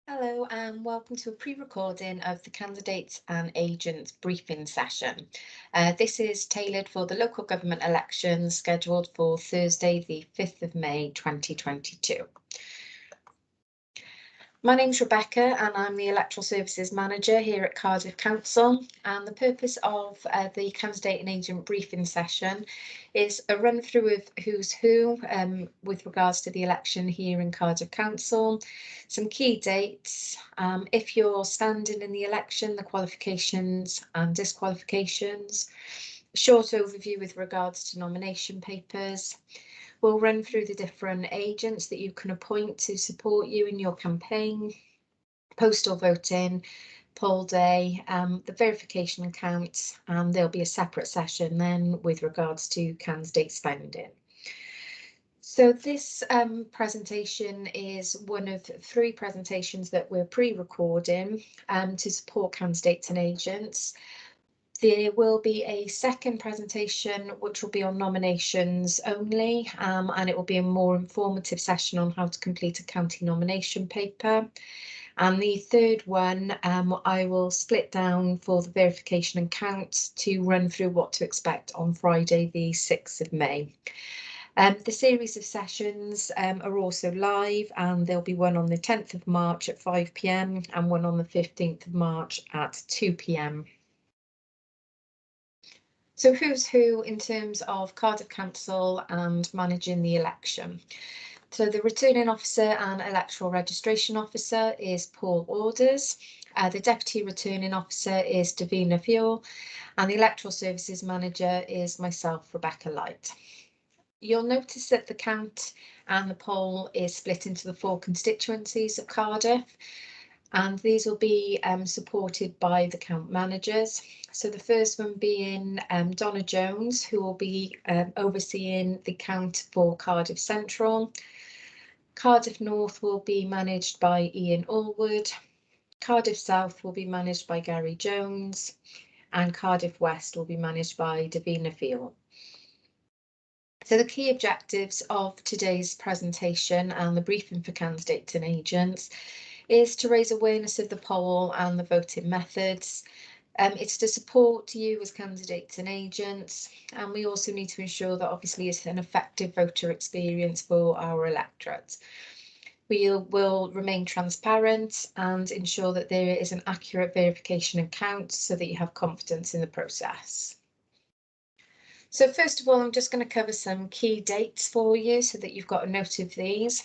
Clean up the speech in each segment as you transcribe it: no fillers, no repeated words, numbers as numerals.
Hello and welcome to a pre-recording of the candidates and agents briefing session. This is tailored for the local government elections scheduled for Thursday, the 5th of May 2022. My name's Rebecca and I'm the Electoral Services Manager here at Cardiff Council, and the purpose of the candidate and agent briefing session is a run through of who's who with regards to the election here in Cardiff Council, some key dates, if you're standing in the election, the qualifications and disqualifications, a short overview with regards to nomination papers. We'll run through the different agents that you can appoint to support you in your campaign, postal voting, poll day, the verification account, and there'll be a separate session then with regards to candidate spending. So this presentation is one of three presentations that we're pre-recording to support candidates and agents. There will be a second presentation which will be on nominations only, and it will be a more informative session on how to complete a county nomination paper. And the third one, I will split down for the verification and count to run through what to expect on Friday, the 6th of May. The series of sessions are also live, and there'll be one on the 10th of March at 5 p.m. and one on the 15th of March at 2 p.m. So who's who in terms of Cardiff Council and managing the election? So the returning officer and electoral registration officer is Paul Orders. The deputy returning officer is Davina Fuel, and the electoral services manager is myself, Rebecca Light. You'll notice that the count and the poll is split into the four constituencies of Cardiff, and these will be supported by the count managers. So the first one being Donna Jones, who will be overseeing the count for Cardiff Central. Cardiff North will be managed by Ian Allwood. Cardiff South will be managed by Gary Jones, and Cardiff West will be managed by Davina Field. So the key objectives of today's presentation and the briefing for candidates and agents is to raise awareness of the poll and the voting methods. It's to support you as candidates and agents, and we also need to ensure that obviously it's an effective voter experience for our electorate. We will remain transparent and ensure that there is an accurate verification and count so that you have confidence in the process. So first of all, I'm just going to cover some key dates for you so that you've got a note of these.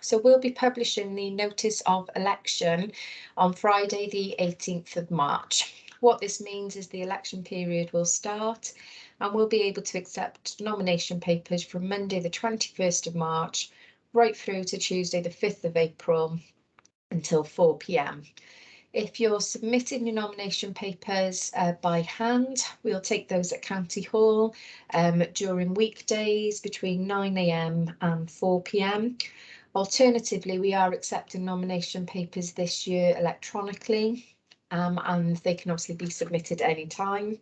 So we'll be publishing the notice of election on Friday, the 18th of March. What this means is the election period will start and we'll be able to accept nomination papers from Monday, the 21st of March, right through to Tuesday, the 5th of April until 4 p.m. If you're submitting your nomination papers by hand, we'll take those at County Hall during weekdays between 9 a.m. and 4 p.m. Alternatively, we are accepting nomination papers this year electronically, and they can obviously be submitted any time.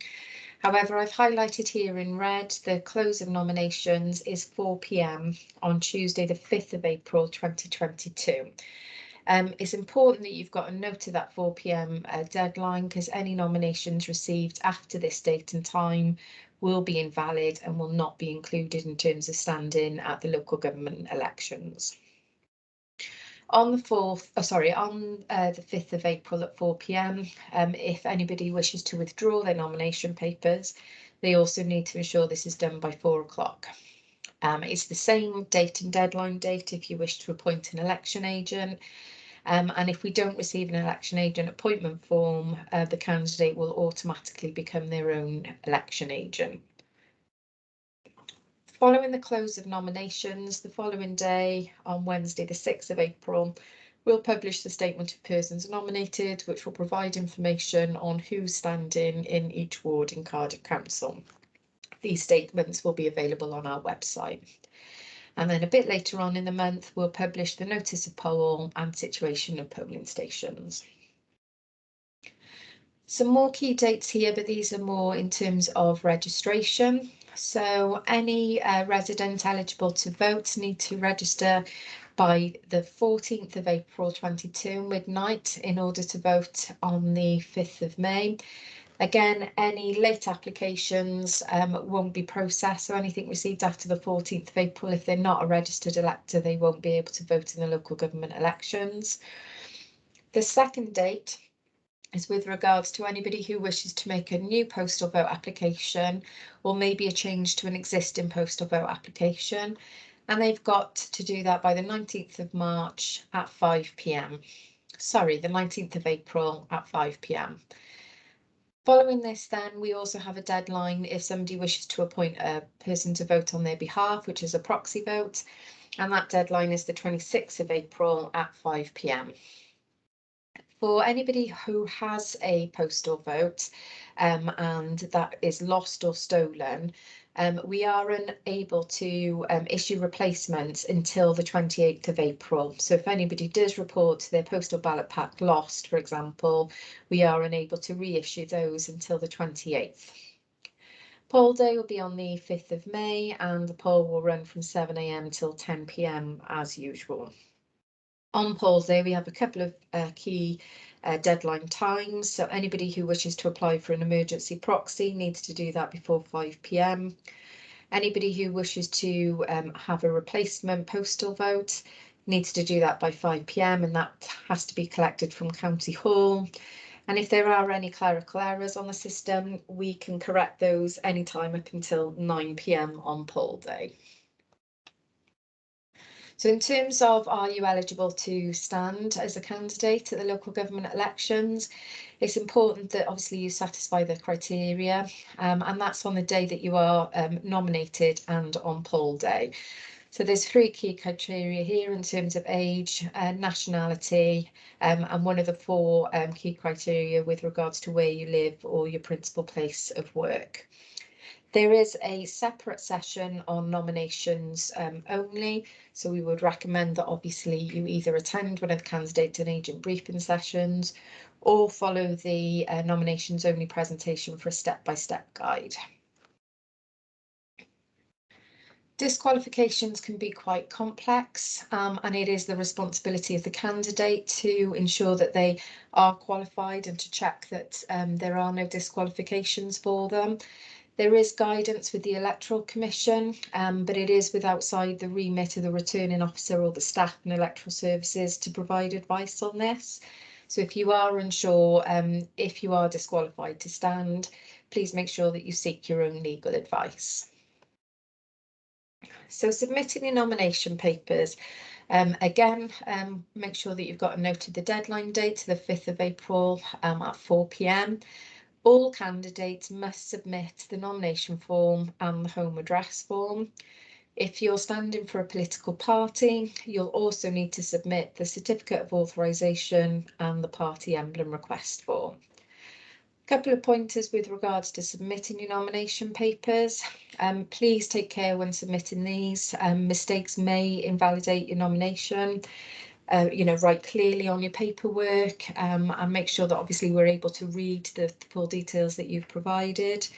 However, I've highlighted here in red the close of nominations is 4 p.m. on Tuesday, the 5th of April 2022. It's important that you've got a note of that 4 p.m. Deadline, because any nominations received after this date and time will be invalid and will not be included in terms of standing at the local government elections. On the 5th of April at 4 p.m, if anybody wishes to withdraw their nomination papers, they also need to ensure this is done by 4 o'clock. It's the same date and deadline date if you wish to appoint an election agent. And if we don't receive an election agent appointment form, the candidate will automatically become their own election agent. Following the close of nominations, the following day, on Wednesday, the 6th of April, we'll publish the statement of persons nominated, which will provide information on who's standing in each ward in Cardiff Council. These statements will be available on our website. And then a bit later on in the month, we'll publish the notice of poll and situation of polling stations. Some more key dates here, but these are more in terms of registration. So any resident eligible to vote need to register by the 14th of April 22 midnight in order to vote on the 5th of May. Again, any late applications won't be processed, so anything received after the 14th of April, if they're not a registered elector, they won't be able to vote in the local government elections. The second date is with regards to anybody who wishes to make a new postal vote application or maybe a change to an existing postal vote application, and they've got to do that by the 19th of March at 5 p.m. Sorry, the 19th of April at 5 p.m. Following this, then, we also have a deadline if somebody wishes to appoint a person to vote on their behalf, which is a proxy vote, and that deadline is the 26th of April at 5 p.m. For anybody who has a postal vote and that is lost or stolen, we are unable to issue replacements until the 28th of April. So if anybody does report their postal ballot pack lost, for example, we are unable to reissue those until the 28th. Poll day will be on the 5th of May and the poll will run from 7 a.m. till 10 p.m. as usual. On polls day, we have a couple of key deadline times. So anybody who wishes to apply for an emergency proxy needs to do that before 5 p.m. Anybody who wishes to have a replacement postal vote needs to do that by 5 p.m. and that has to be collected from County Hall. And if there are any clerical errors on the system, we can correct those anytime up until 9 p.m. on poll day. So in terms of are you eligible to stand as a candidate at the local government elections, it's important that obviously you satisfy the criteria and that's on the day that you are nominated and on poll day. So there's 3 key criteria here in terms of age, nationality, and one of the 4 key criteria with regards to where you live or your principal place of work. There is a separate session on nominations only, so we would recommend that obviously you either attend one of the candidate and agent briefing sessions or follow the nominations only presentation for a step-by-step guide. Disqualifications can be quite complex and it is the responsibility of the candidate to ensure that they are qualified and to check that there are no disqualifications for them. There is guidance with the Electoral Commission, but it is outside the remit of the returning officer or the staff and electoral services to provide advice on this. So if you are unsure if you are disqualified to stand, please make sure that you seek your own legal advice. So submitting your nomination papers, again, make sure that you've got a note of the deadline date, the 5th of April at 4 p.m. All candidates must submit the nomination form and the home address form. If you're standing for a political party, you'll also need to submit the certificate of authorisation and the party emblem request form. A couple of pointers with regards to submitting your nomination papers. Please take care when submitting these. Mistakes may invalidate your nomination. Write clearly on your paperwork and make sure that obviously we're able to read the full details that you've provided.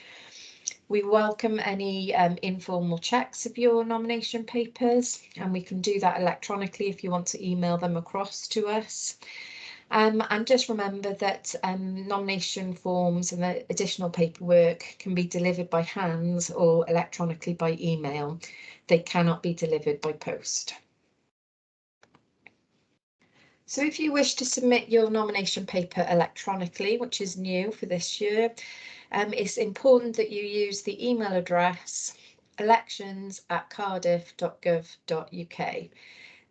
We welcome any informal checks of your nomination papers and we can do that electronically if you want to email them across to us. And just remember that nomination forms and the additional paperwork can be delivered by hands or electronically by email. They cannot be delivered by post. So if you wish to submit your nomination paper electronically, which is new for this year, it's important that you use the email address elections@cardiff.gov.uk.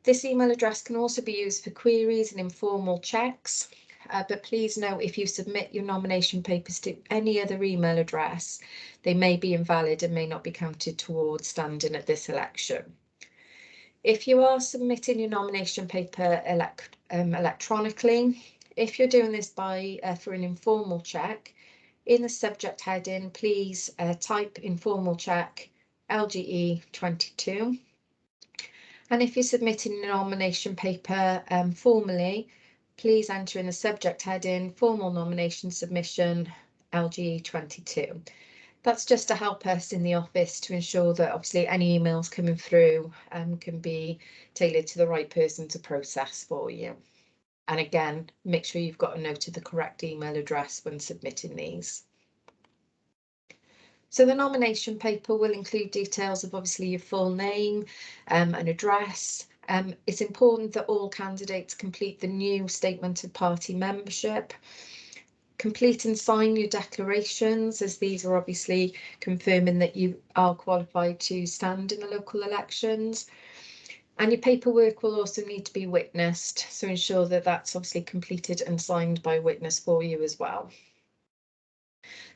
This email address can also be used for queries and informal checks, but please note if you submit your nomination papers to any other email address, they may be invalid and may not be counted towards standing at this election. If you are submitting your nomination paper electronically, if you're doing this for an informal check, in the subject heading, please type informal check LGE 22. And if you're submitting a nomination paper formally, please enter in the subject heading formal nomination submission LGE 22. That's just to help us in the office to ensure that obviously any emails coming through can be tailored to the right person to process for you. And again, make sure you've got a note of the correct email address when submitting these. So the nomination paper will include details of obviously your full name and address. It's important that all candidates complete the new statement of party membership. Complete and sign your declarations, as these are obviously confirming that you are qualified to stand in the local elections. And your paperwork will also need to be witnessed, so ensure that that's obviously completed and signed by a witness for you as well.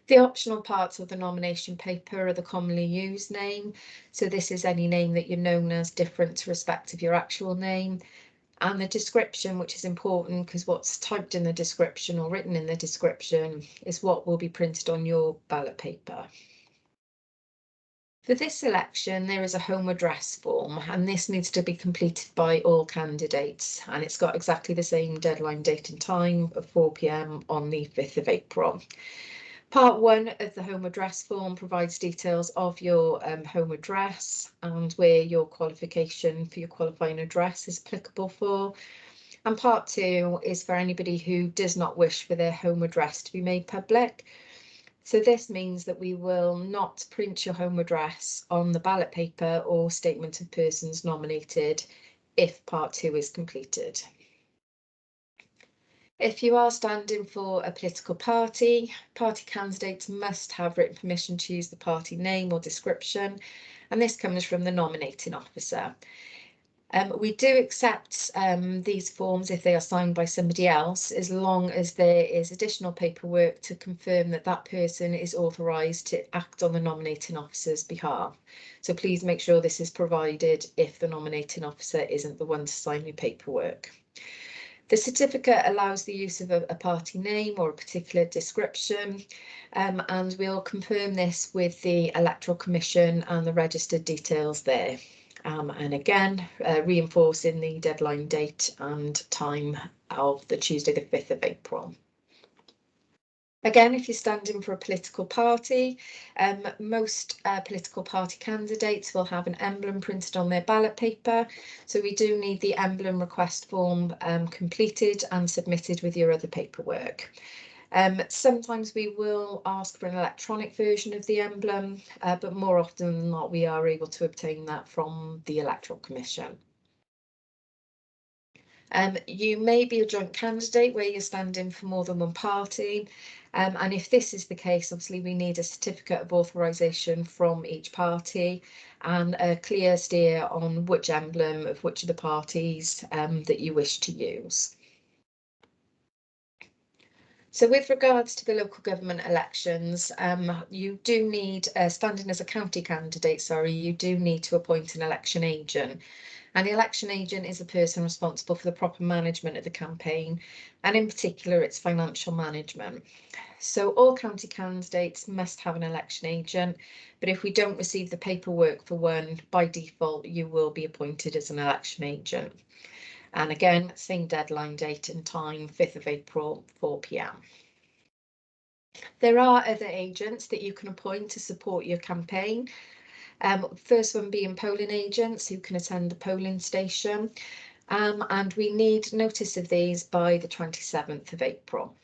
The optional parts of the nomination paper are the commonly used name. So this is any name that you're known as different to respect of your actual name. And the description, which is important because what's typed in the description or written in the description is what will be printed on your ballot paper. For this election, there is a home address form, and this needs to be completed by all candidates, and it's got exactly the same deadline date and time of 4 p.m. on the 5th of April. Part 1 of the home address form provides details of your home address and where your qualification for your qualifying address is applicable for. And Part 2 is for anybody who does not wish for their home address to be made public. So this means that we will not print your home address on the ballot paper or statement of persons nominated if Part 2 is completed. If you are standing for a political party, party candidates must have written permission to use the party name or description, and this comes from the nominating officer. We do accept these forms if they are signed by somebody else, as long as there is additional paperwork to confirm that that person is authorised to act on the nominating officer's behalf. So please make sure this is provided if the nominating officer isn't the one to sign your paperwork. The certificate allows the use of a party name or a particular description, and we'll confirm this with the Electoral Commission and the registered details there. And again, reinforcing the deadline date and time of the Tuesday, the 5th of April. Again, if you're standing for a political party, most political party candidates will have an emblem printed on their ballot paper. So we do need the emblem request form completed and submitted with your other paperwork. Sometimes we will ask for an electronic version of the emblem, but more often than not, we are able to obtain that from the Electoral Commission. You may be a joint candidate where you're standing for more than one party. And if this is the case, obviously we need a certificate of authorisation from each party and a clear steer on which emblem of which of the parties that you wish to use. So with regards to the local government elections, you do need, standing as a county candidate, you do need to appoint an election agent. And the election agent is a person responsible for the proper management of the campaign, and in particular its financial management. So all county candidates must have an election agent, but if we don't receive the paperwork for one, by default you will be appointed as an election agent. And again, same deadline date and time, 5th of April, 4 p.m. There are other agents that you can appoint to support your campaign. First one being polling agents who can attend the polling station. And we need notice of these by the 27th of April.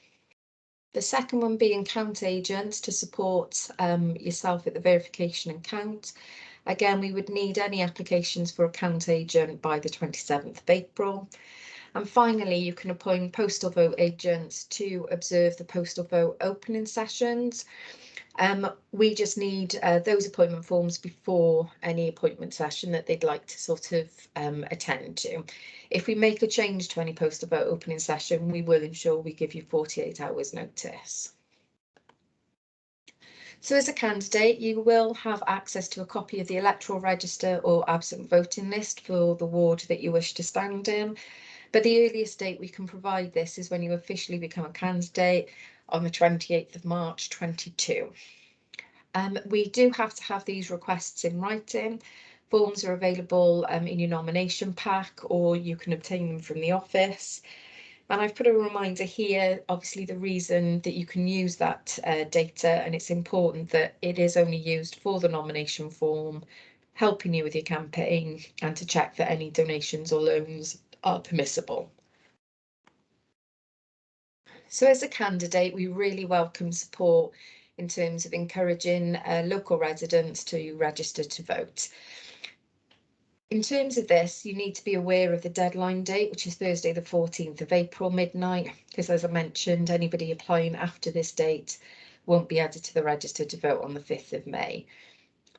The second one being count agents to support yourself at the verification and count. Again, we would need any applications for a count agent by the 27th of April. And finally, you can appoint postal vote agents to observe the postal vote opening sessions. We just need those appointment forms before any appointment session that they'd like to sort of attend to. If we make a change to any postal vote opening session, we will ensure we give you 48 hours notice. So as a candidate, you will have access to a copy of the electoral register or absent voting list for the ward that you wish to stand in. But the earliest date we can provide this is when you officially become a candidate on the 28th of March 2022. We do have to have these requests in writing. Forms are available in your nomination pack, or you can obtain them from the office. And I've put a reminder here, obviously the reason that you can use that data, and it's important that it is only used for the nomination form, helping you with your campaign, and to check that any donations or loans are permissible. So as a candidate, we really welcome support in terms of encouraging local residents to register to vote. In terms of this, you need to be aware of the deadline date, which is Thursday, the 14th of April, midnight, because as I mentioned, anybody applying after this date won't be added to the register to vote on the 5th of May.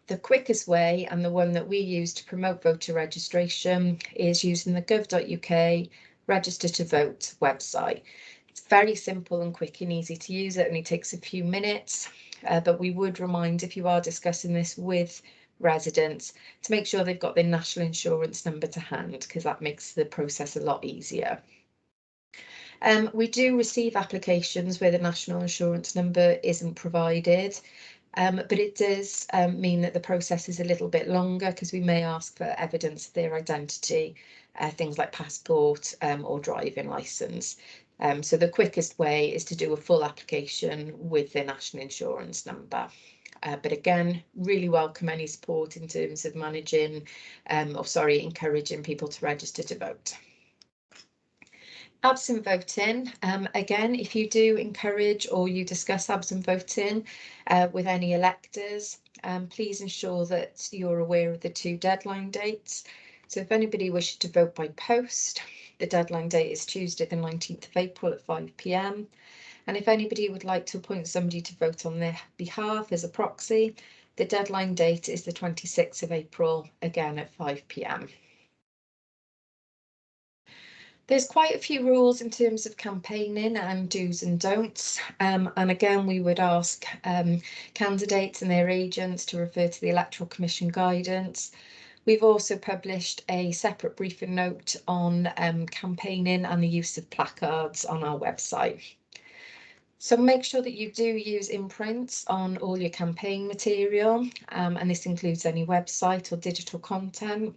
The quickest way, and the one that we use to promote voter registration, is using the gov.uk register to vote website. It's very simple and quick and easy to use. It only takes a few minutes, but we would remind, if you are discussing this with residents, to make sure they've got their national insurance number to hand, because that makes the process a lot easier. We do receive applications where the national insurance number isn't provided, but it does mean that the process is a little bit longer, because we may ask for evidence of their identity, things like passport or driving licence. So the quickest way is to do a full application with their national insurance number. But again, really welcome any support in terms of managing, encouraging people to register to vote. Absent voting, again, if you do encourage or you discuss absent voting with any electors, please ensure that you're aware of the 2 deadline dates. So if anybody wishes to vote by post, the deadline date is Tuesday, the 19th of April at 5 p.m. And if anybody would like to appoint somebody to vote on their behalf as a proxy, the deadline date is the 26th of April, again at 5 p.m. There's quite a few rules in terms of campaigning and do's and don'ts. And again, we would ask candidates and their agents to refer to the Electoral Commission guidance. We've also published a separate briefing note on campaigning and the use of placards on our website. So make sure that you do use imprints on all your campaign material, and this includes any website or digital content.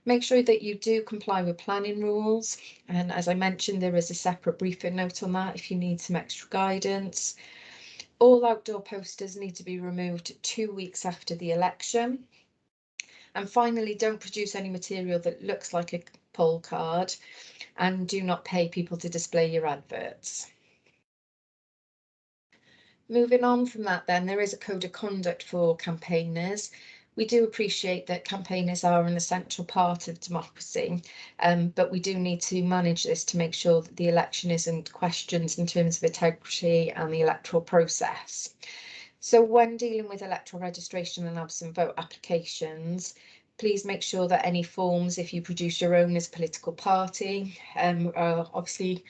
Make sure that you do comply with planning rules, and as I mentioned, there is a separate briefing note on that if you need some extra guidance. All outdoor posters need to be removed 2 weeks after the election. And finally, don't produce any material that looks like a poll card, and do not pay people to display your adverts. Moving on from that then, there is a code of conduct for campaigners. We do appreciate that campaigners are an essential part of democracy, but we do need to manage this to make sure that the election isn't questioned in terms of integrity and the electoral process. So when dealing with electoral registration and absent vote applications, please make sure that any forms, if you produce your own as a political party, are obviously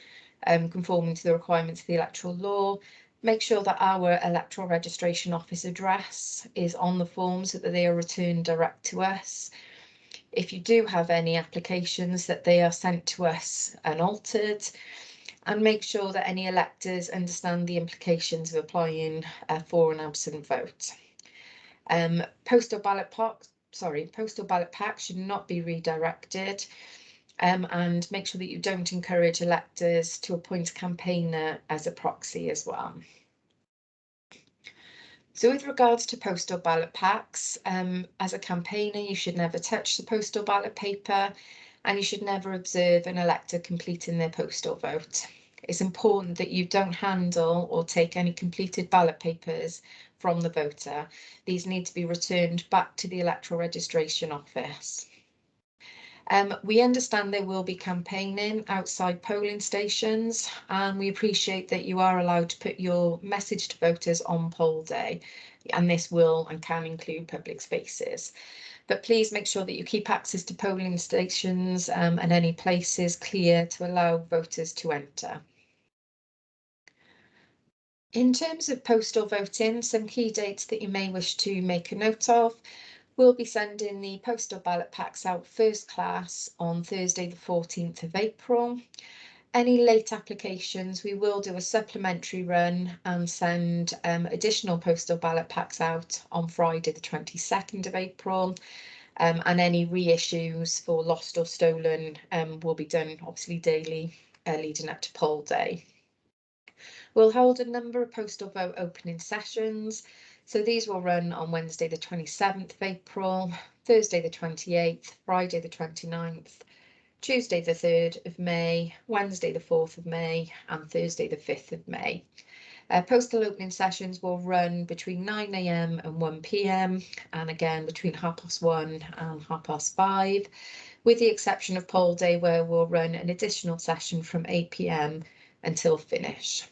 conforming to the requirements of the electoral law. Make sure that our electoral registration office address is on the forms so that they are returned direct to us. If you do have any applications, that they are sent to us unaltered. And make sure that any electors understand the implications of applying for an absent vote. Postal ballot packs should not be redirected, and make sure that you don't encourage electors to appoint a campaigner as a proxy as well. So with regards to postal ballot packs, as a campaigner, you should never touch the postal ballot paper, and you should never observe an elector completing their postal vote. It's important that you don't handle or take any completed ballot papers from the voter. These need to be returned back to the electoral registration office. We understand there will be campaigning outside polling stations, and we appreciate that you are allowed to put your message to voters on poll day, and this will and can include public spaces. But please make sure that you keep access to polling stations and any places clear to allow voters to enter. In terms of postal voting, some key dates that you may wish to make a note of. We'll be sending the postal ballot packs out first class on Thursday, the 14th of April. Any late applications, we will do a supplementary run and send additional postal ballot packs out on Friday, the 22nd of April. and any reissues for lost or stolen will be done obviously daily leading up to poll day. We'll hold a number of postal vote opening sessions. So these will run on Wednesday the 27th of April, Thursday the 28th, Friday the 29th, Tuesday the 3rd of May, Wednesday the 4th of May, and Thursday the 5th of May. Postal opening sessions will run between 9 AM and 1 PM, and again between 1:30 and 5:30, with the exception of poll day, where we'll run an additional session from 8 PM until finish.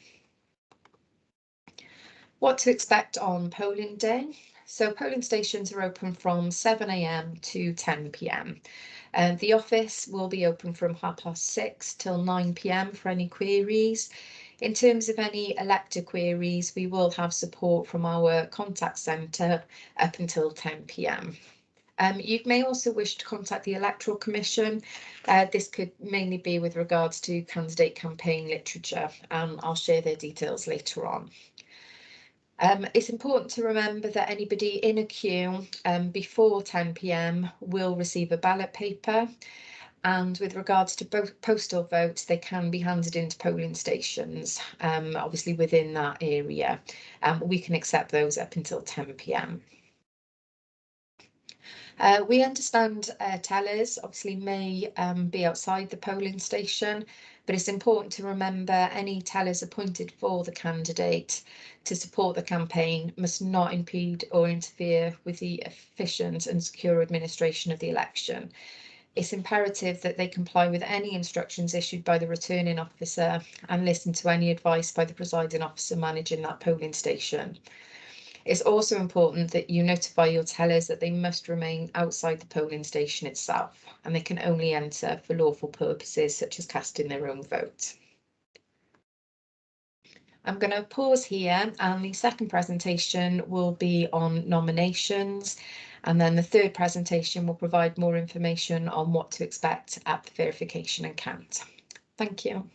What to expect on polling day. So polling stations are open from 7 AM to 10 PM. The office will be open from 6:30 till 9 PM for any queries. In terms of any elector queries, we will have support from our contact centre up until 10 PM. You may also wish to contact the Electoral Commission. This could mainly be with regards to candidate campaign literature, and I'll share their details later on. It's important to remember that anybody in a queue before 10 PM will receive a ballot paper, and with regards to both postal votes, they can be handed into polling stations, obviously within that area. We can accept those up until 10 PM. We understand tellers obviously may be outside the polling station, but it's important to remember any tellers appointed for the candidate to support the campaign must not impede or interfere with the efficient and secure administration of the election. It's imperative that they comply with any instructions issued by the returning officer and listen to any advice by the presiding officer managing that polling station. It's also important that you notify your tellers that they must remain outside the polling station itself, and they can only enter for lawful purposes such as casting their own vote. I'm going to pause here, and the second presentation will be on nominations, and then the third presentation will provide more information on what to expect at the verification and count. Thank you.